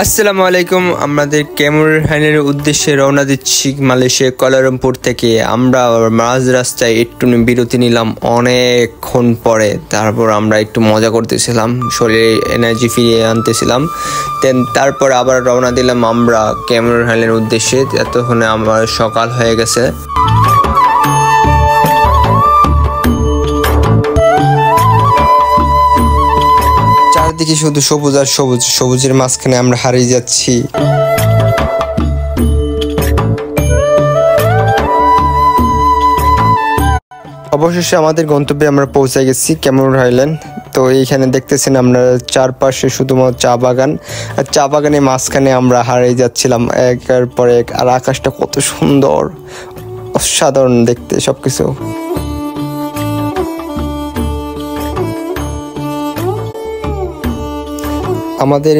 আসসালামু আলাইকুম। আমাদের ক্যামেরুনের উদ্দেশ্যে রওনা দিচ্ছি মালয়েশিয়া কুয়ালালামপুর থেকে। আমরা মাঝ রাস্তায় একটু বিরতি নিলাম অনেকক্ষণ পরে। তারপর আমরা একটু মজা করতেছিলাম, শরীরে এনার্জি ফিরিয়ে আনতেছিলাম। তারপর আবার রওনা দিলাম আমরা ক্যামেরুনের উদ্দেশ্যে। এতক্ষণে আমার সকাল হয়ে গেছে। চারদিকে শুধু সবুজ আর সবুজ, সবুজের মাঝখানে আমরা হারিয়ে যাচ্ছি। অবশেষে আমাদের গন্তব্যে আমরা পৌঁছে গেছি ক্যামেরুন হাইল্যান্ড। তো এইখানে দেখতেছেন আমরা চারপাশে শুধুমাত্র চা বাগান, আর চা বাগানের মাঝখানে আমরা হারিয়ে যাচ্ছিলাম একের পর এক। আর আকাশটা কত সুন্দর, অসাধারণ দেখতে সবকিছু। আমাদের